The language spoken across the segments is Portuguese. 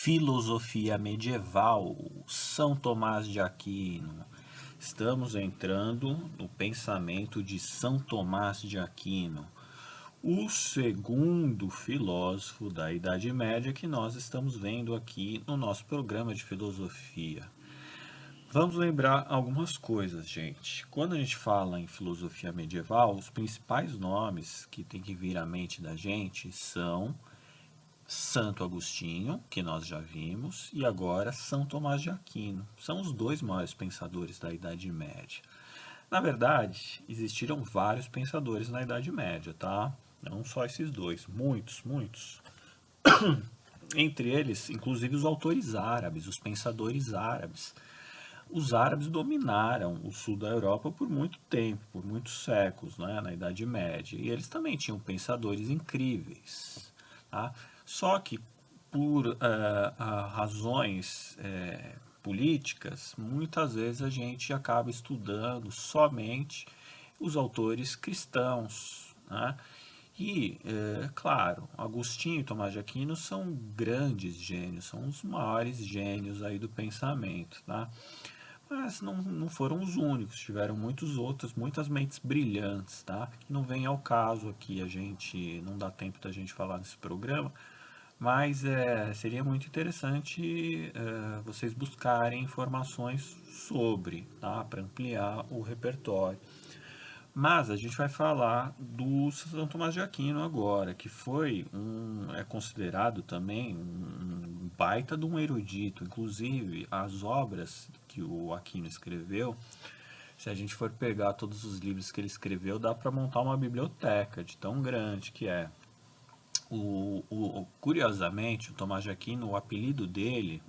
Filosofia medieval, São Tomás de Aquino. Estamos entrando no pensamento de São Tomás de Aquino, o segundo filósofo da Idade Média que nós estamos vendo aqui no nosso programa de filosofia. Vamos lembrar algumas coisas, gente. Quando a gente fala em filosofia medieval, os principais nomes que tem que vir à mente da gente são Santo Agostinho, que nós já vimos, e agora São Tomás de Aquino. São os dois maiores pensadores da Idade Média. Na verdade, existiram vários pensadores na Idade Média, tá? Não só esses dois, muitos. Entre eles, inclusive os autores árabes, os pensadores árabes. Os árabes dominaram o sul da Europa por muito tempo, por muitos séculos, né, na Idade Média. E eles também tinham pensadores incríveis. Tá? Só que por razões políticas, muitas vezes a gente acaba estudando somente os autores cristãos. Né? E, claro, Agostinho e Tomás de Aquino são grandes gênios, são os maiores gênios aí do pensamento. Tá? Mas não foram os únicos, tiveram muitos outros, muitas mentes brilhantes, tá? Que não vem ao caso aqui, a gente não dá tempo da gente falar nesse programa, mas seria muito interessante vocês buscarem informações sobre, tá? Para ampliar o repertório. Mas a gente vai falar do São Tomás de Aquino agora, que é considerado também um baita de um erudito. Inclusive, as obras que o Aquino escreveu, se a gente for pegar todos os livros que ele escreveu, dá para montar uma biblioteca de tão grande que é. Curiosamente, o Tomás de Aquino, o apelido dele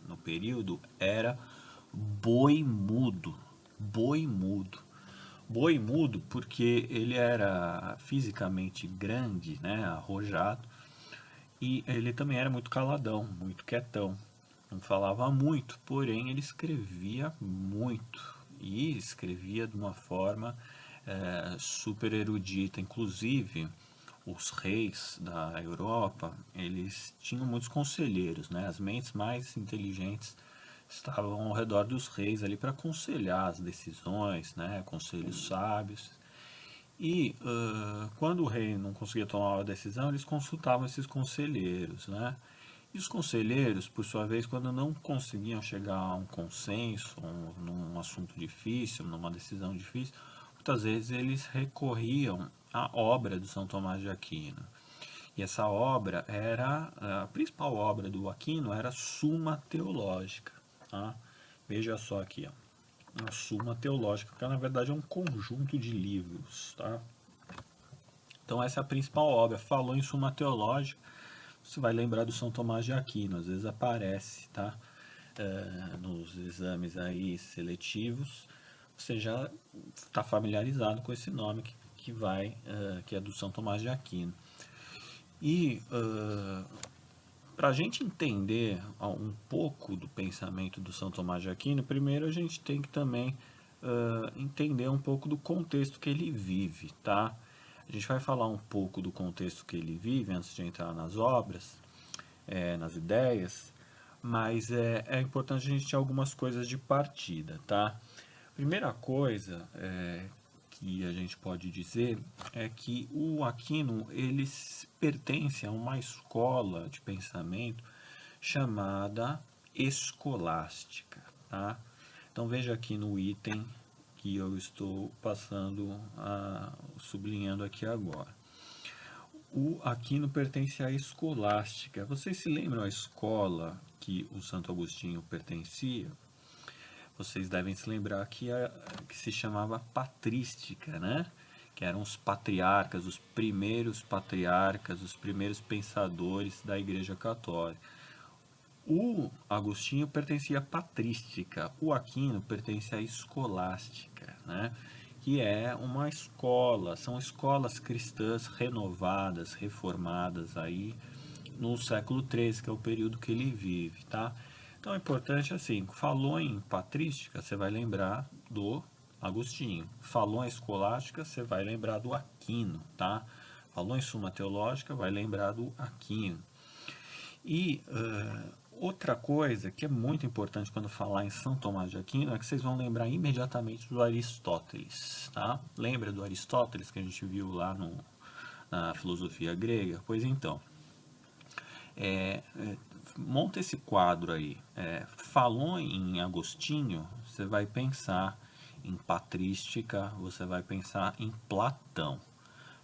no período era Boi Mudo. Boi Mudo. Boi mudo porque ele era fisicamente grande, né, arrojado, e ele também era muito caladão, muito quietão. Não falava muito, porém ele escrevia muito, e escrevia de uma forma super erudita. Inclusive, os reis da Europa, eles tinham muitos conselheiros, né, as mentes mais inteligentes estavam ao redor dos reis ali para aconselhar as decisões, né, conselhos sábios. E quando o rei não conseguia tomar uma decisão, eles consultavam esses conselheiros, né? E os conselheiros, por sua vez, quando não conseguiam chegar a um consenso, num assunto difícil, numa decisão difícil, muitas vezes eles recorriam à obra do São Tomás de Aquino. E essa obra a principal obra do Aquino era a Suma Teológica. Tá? Veja só aqui, ó, a Suma Teológica, que na verdade é um conjunto de livros. Tá? Então essa é a principal obra. Falou em Suma Teológica, você vai lembrar do São Tomás de Aquino, às vezes aparece, tá? Nos exames aí seletivos, você já está familiarizado com esse nome que é do São Tomás de Aquino. E para a gente entender um pouco do pensamento do São Tomás de Aquino, primeiro a gente tem que também entender um pouco do contexto que ele vive, tá? A gente vai falar um pouco do contexto que ele vive antes de entrar nas obras, nas ideias, mas é importante a gente ter algumas coisas de partida, tá? Primeira coisa que a gente pode dizer é que o Aquino ele pertence a uma escola de pensamento chamada escolástica, tá? Então veja aqui no item que eu estou sublinhando aqui agora. O Aquino pertence à escolástica. Vocês se lembram a escola que o Santo Agostinho pertencia? Vocês devem se lembrar que se chamava patrística, né? Que eram os patriarcas, os primeiros pensadores da Igreja Católica. O Agostinho pertencia à patrística, o Aquino pertence à escolástica, né? Que é uma escola, são escolas cristãs renovadas, reformadas aí no século XIII, que é o período que ele vive, tá? Então é importante assim, falou em patrística, você vai lembrar do Agostinho. Falou em escolástica, você vai lembrar do Aquino, tá? Falou em Suma Teológica, vai lembrar do Aquino. E outra coisa que é muito importante quando falar em São Tomás de Aquino é que vocês vão lembrar imediatamente do Aristóteles, tá? Lembra do Aristóteles que a gente viu lá na filosofia grega? Pois então, monta esse quadro aí. Falou em Agostinho, você vai pensar em patrística, você vai pensar em Platão.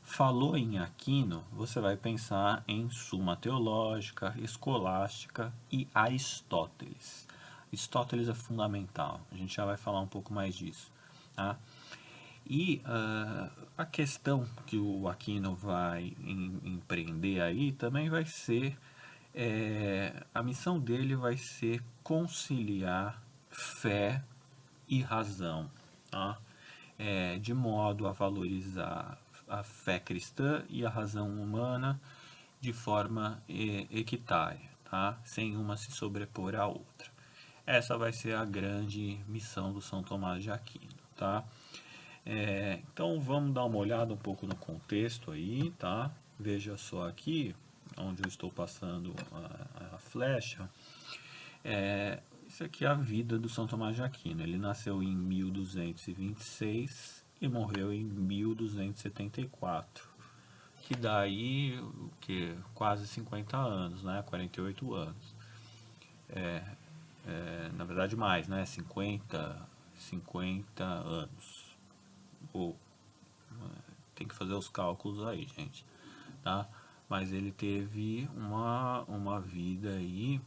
Falou em Aquino, você vai pensar em Suma Teológica, Escolástica e Aristóteles. Aristóteles é fundamental, a gente já vai falar um pouco mais disso. Tá? E a questão que o Aquino vai empreender aí também vai ser, a missão dele vai ser conciliar fé e razão, tá? De modo a valorizar a fé cristã e a razão humana de forma equitária, tá? Sem uma se sobrepor à outra. Essa vai ser a grande missão do São Tomás de Aquino, tá? Então vamos dar uma olhada um pouco no contexto aí, tá? Veja só aqui, onde eu estou passando a flecha. Isso aqui é a vida do São Tomás de Aquino. Ele nasceu em 1226 e morreu em 1274. Que dá aí o que? Quase 50 anos, né? 48 anos. Na verdade mais, né? 50 anos. Ou, tem que fazer os cálculos aí, gente. Tá? Mas ele teve uma vida aí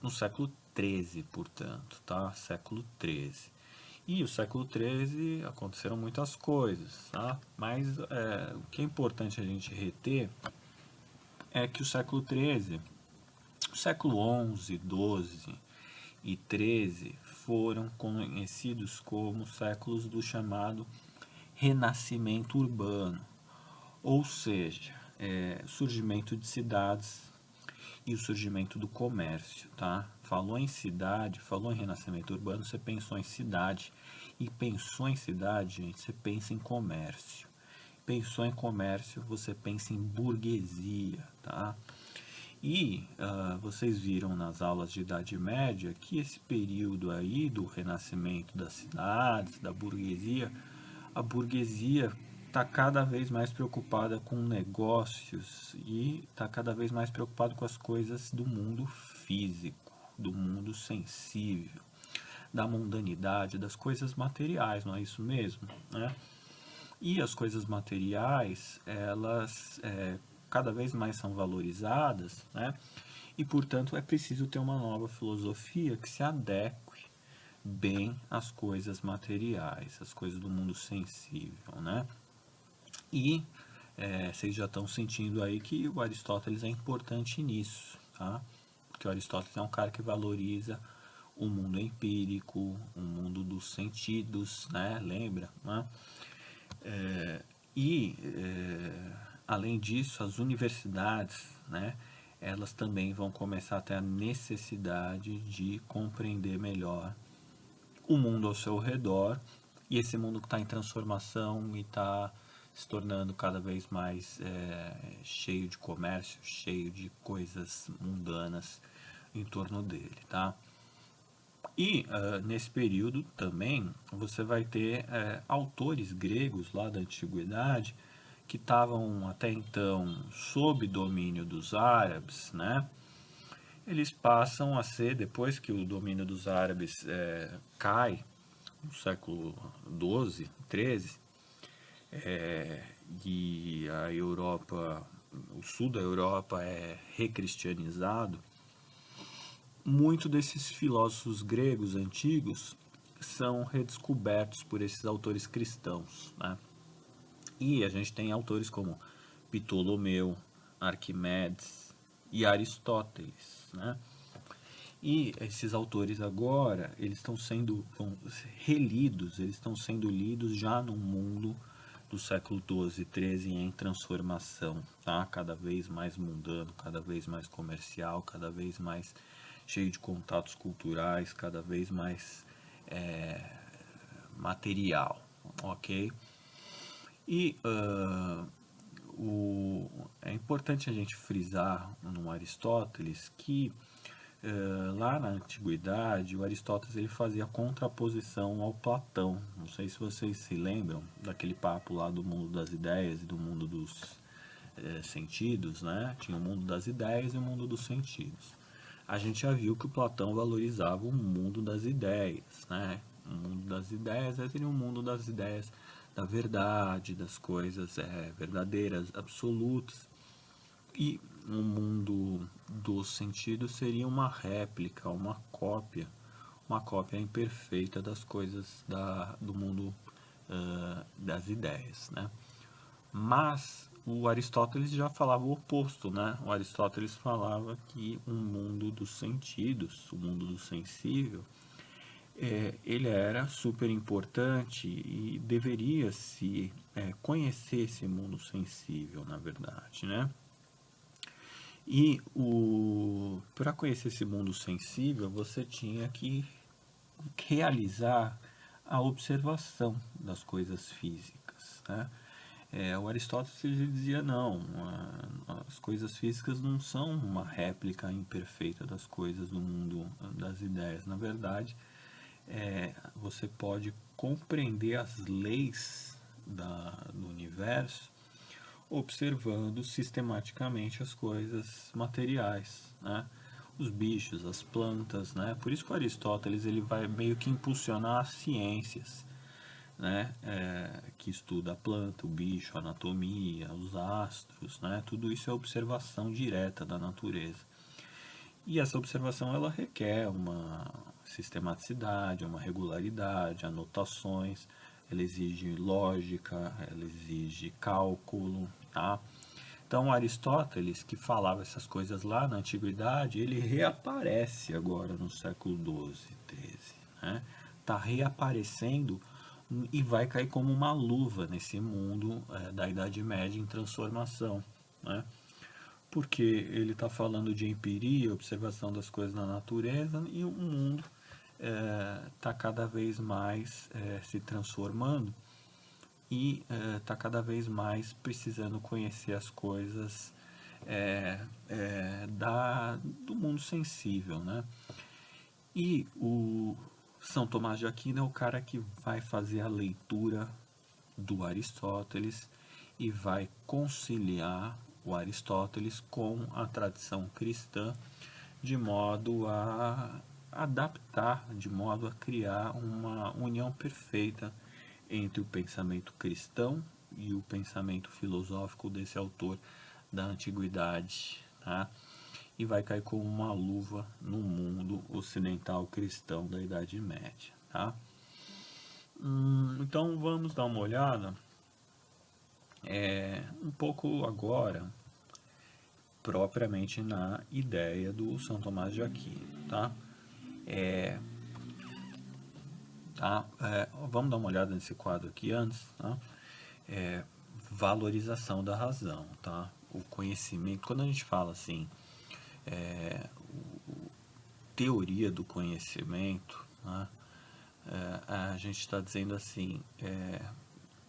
no século XIII, portanto, tá? Século XIII. E o século XIII aconteceram muitas coisas, tá? Mas o que é importante a gente reter é que o século XIII, o século XI, XII e XIII foram conhecidos como séculos do chamado renascimento urbano, ou seja, surgimento de cidades e o surgimento do comércio, tá? Falou em cidade, falou em renascimento urbano, você pensou em cidade. E pensou em cidade, gente, você pensa em comércio. Pensou em comércio, você pensa em burguesia, tá? E vocês viram nas aulas de Idade Média que esse período aí do renascimento das cidades, da burguesia, a burguesia está cada vez mais preocupada com negócios e está cada vez mais preocupada com as coisas do mundo físico, do mundo sensível, da mundanidade, das coisas materiais, não é isso mesmo? Né? E as coisas materiais, elas cada vez mais são valorizadas, né? E, portanto, é preciso ter uma nova filosofia que se adeque bem às coisas materiais, às coisas do mundo sensível, né? E vocês já estão sentindo aí que o Aristóteles é importante nisso, tá? Porque o Aristóteles é um cara que valoriza o mundo empírico, o mundo dos sentidos, né? Lembra? Né? Além disso, as universidades, né? Elas também vão começar a ter a necessidade de compreender melhor o mundo ao seu redor e esse mundo que está em transformação e está se tornando cada vez mais cheio de comércio, cheio de coisas mundanas em torno dele, tá? E nesse período também você vai ter autores gregos lá da antiguidade que estavam até então sob domínio dos árabes, né? Eles passam a ser, depois que o domínio dos árabes cai, no século XII, XIII, e a Europa, o sul da Europa é recristianizado, muito desses filósofos gregos antigos são redescobertos por esses autores cristãos, né? E a gente tem autores como Ptolomeu, Arquimedes e Aristóteles, né? E esses autores agora, eles estão sendo relidos, eles estão sendo lidos já no mundo do século XII e XIII em transformação, tá? Cada vez mais mundano, cada vez mais comercial, cada vez mais cheio de contatos culturais, cada vez mais material, ok? E é importante a gente frisar no Aristóteles que lá na antiguidade o Aristóteles ele fazia contraposição ao Platão. Não sei se vocês se lembram daquele papo lá do mundo das ideias e do mundo dos sentidos, né? Tinha o mundo das ideias e o mundo dos sentidos. A gente já viu que o Platão valorizava o mundo das ideias, né? O mundo das ideias seria um mundo das ideias da verdade, das coisas verdadeiras, absolutas. E o mundo dos sentidos seria uma réplica, uma cópia imperfeita das coisas do mundo das ideias, né? Mas o Aristóteles já falava o oposto, né? O Aristóteles falava que o mundo dos sentidos, o mundo do sensível, ele era super importante e deveria se conhecer esse mundo sensível, na verdade, né? E para conhecer esse mundo sensível, você tinha que realizar a observação das coisas físicas, né? O Aristóteles dizia não, as coisas físicas não são uma réplica imperfeita das coisas do mundo das ideias. Na verdade, você pode compreender as leis do universo observando sistematicamente as coisas materiais, né? Os bichos, as plantas, né? Por isso que o Aristóteles ele vai meio que impulsionar as ciências, né? Que estuda a planta, o bicho, a anatomia, os astros, né? Tudo isso é observação direta da natureza. E essa observação ela requer uma sistematicidade, uma regularidade, anotações, ela exige lógica, ela exige cálculo, tá? Então Aristóteles, que falava essas coisas lá na antiguidade, ele reaparece agora no século XII, XIII, né? Tá reaparecendo e vai cair como uma luva nesse mundo da Idade Média em transformação, né? Porque ele está falando de empiria, observação das coisas na natureza, e o mundo está cada vez mais se transformando e está cada vez mais precisando conhecer as coisas do mundo sensível, né? E o São Tomás de Aquino é o cara que vai fazer a leitura do Aristóteles e vai conciliar o Aristóteles com a tradição cristã de modo a adaptar, de modo a criar uma união perfeita entre o pensamento cristão e o pensamento filosófico desse autor da antiguidade, tá? E vai cair como uma luva no mundo ocidental cristão da Idade Média, tá? Então vamos dar uma olhada um pouco agora propriamente na ideia do São Tomás de Aquino, tá? Vamos dar uma olhada nesse quadro aqui antes, tá? Valorização da razão, tá? O conhecimento, quando a gente fala assim, teoria do conhecimento, né? A gente está dizendo assim,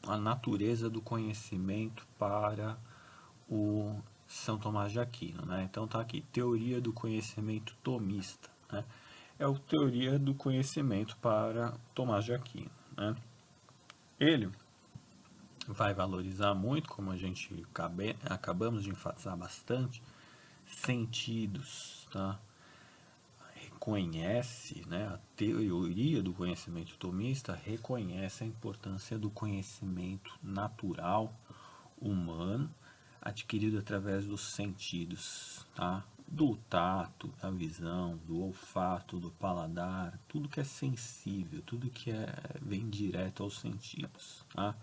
a natureza do conhecimento para o São Tomás de Aquino, né? Então tá aqui, teoria do conhecimento tomista, né? É a teoria do conhecimento para Tomás de Aquino, né? Ele vai valorizar muito, como a gente acabamos de enfatizar bastante, sentidos, tá? Reconhece, né, a teoria do conhecimento tomista reconhece a importância do conhecimento natural humano adquirido através dos sentidos, tá? Do tato, da visão, do olfato, do paladar, tudo que é sensível, tudo que vem direto aos sentidos, tá?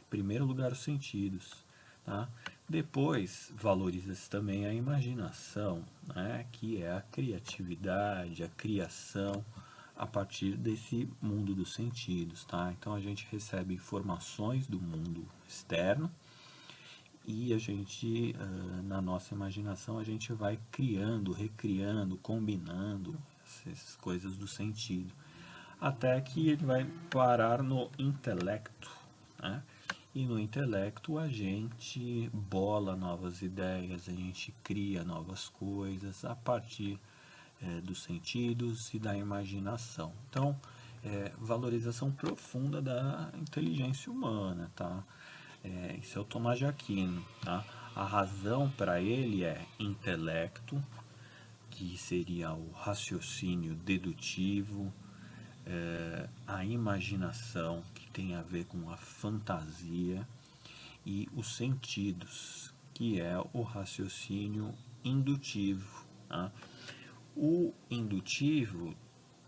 Em primeiro lugar, os sentidos, tá? Depois, valoriza-se também a imaginação, né? Que é a criatividade, a criação a partir desse mundo dos sentidos, tá? Então a gente recebe informações do mundo externo e a gente, na nossa imaginação, a gente vai criando, recriando, combinando essas coisas do sentido, até que ele vai parar no intelecto, né? E no intelecto a gente bola novas ideias, a gente cria novas coisas a partir dos sentidos e da imaginação. Então, valorização profunda da inteligência humana, tá? Isso é o Tomás de Aquino, tá? A razão para ele é intelecto, que seria o raciocínio dedutivo, a imaginação, que tem a ver com a fantasia, e os sentidos, que é o raciocínio indutivo. Tá? O indutivo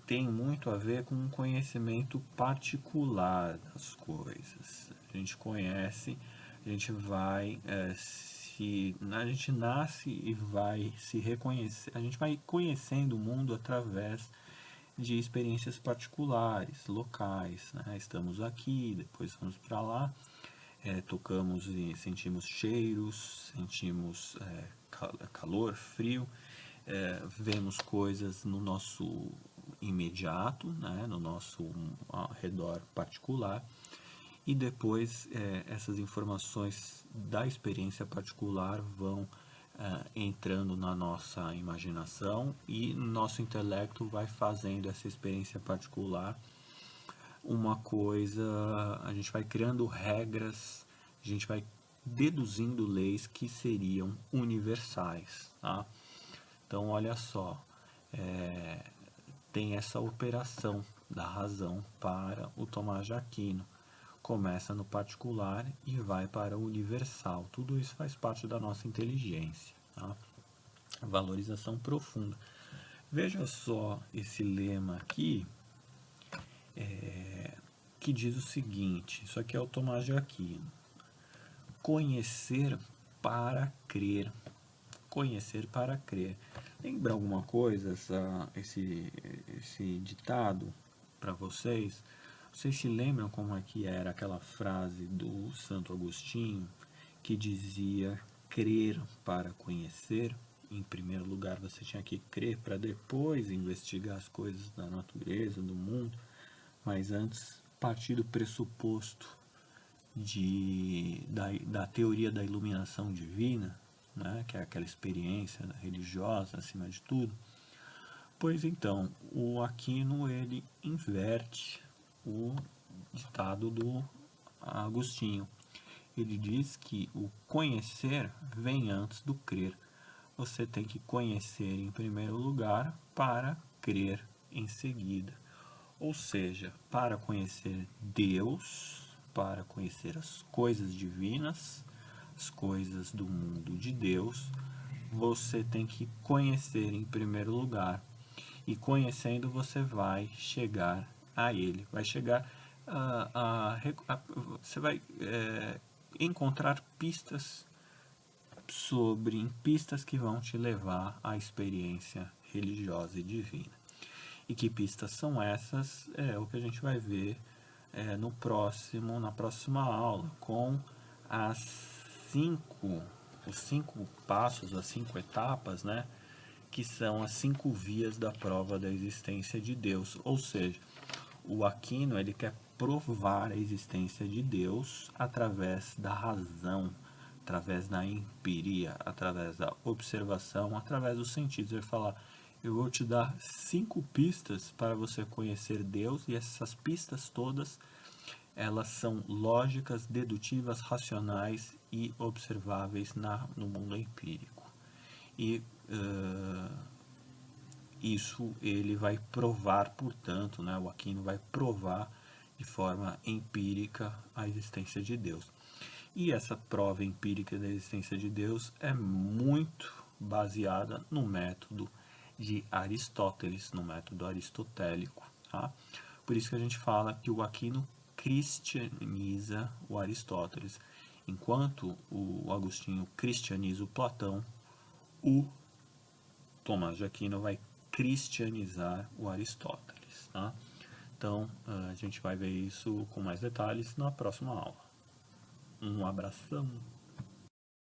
tem muito a ver com um conhecimento particular das coisas. A gente conhece, a gente vai a gente nasce e vai se reconhecer, a gente vai conhecendo o mundo através de experiências particulares, locais, né? Estamos aqui, depois vamos para lá, tocamos e sentimos cheiros, sentimos calor, frio, vemos coisas no nosso imediato, né? No nosso ao redor particular, e depois essas informações da experiência particular vão entrando na nossa imaginação, e nosso intelecto vai fazendo essa experiência particular uma coisa, a gente vai criando regras, a gente vai deduzindo leis que seriam universais. Tá? Então, olha só, tem essa operação da razão para o Tomás de Aquino. Começa no particular e vai para o universal. Tudo isso faz parte da nossa inteligência. Tá? Valorização profunda. Veja só esse lema aqui, que diz o seguinte, isso aqui é o Tomás de Aquino: conhecer para crer. Conhecer para crer. Lembra alguma coisa esse ditado para vocês? Vocês se lembram como é que era aquela frase do Santo Agostinho que dizia crer para conhecer? Em primeiro lugar, você tinha que crer para depois investigar as coisas da natureza, do mundo, mas antes partir do pressuposto da teoria da iluminação divina, né, que é aquela experiência religiosa acima de tudo. Pois então, o Aquino ele inverte o ditado do Agostinho. Ele diz que o conhecer vem antes do crer. Você tem que conhecer em primeiro lugar para crer em seguida. Ou seja, para conhecer Deus, para conhecer as coisas divinas, as coisas do mundo de Deus, você tem que conhecer em primeiro lugar. E conhecendo você vai chegar a ele, vai chegar você vai encontrar pistas pistas que vão te levar à experiência religiosa e divina. E que pistas são essas? É o que a gente vai ver na próxima aula, com os 5 passos, as 5 etapas, né? Que são as 5 vias da prova da existência de Deus. Ou seja, o Aquino ele quer provar a existência de Deus através da razão, através da empiria, através da observação, através dos sentidos. Ele fala: eu vou te dar 5 pistas para você conhecer Deus, e essas pistas todas, elas são lógicas, dedutivas, racionais e observáveis no mundo empírico. E isso ele vai provar, portanto, né, o Aquino vai provar de forma empírica a existência de Deus. E essa prova empírica da existência de Deus é muito baseada no método de Aristóteles, no método aristotélico. Tá? Por isso que a gente fala que o Aquino cristianiza o Aristóteles. Enquanto o Agostinho cristianiza o Platão, o Tomás de Aquino vai cristianizar o Aristóteles. Tá? Então, a gente vai ver isso com mais detalhes na próxima aula. Um abração!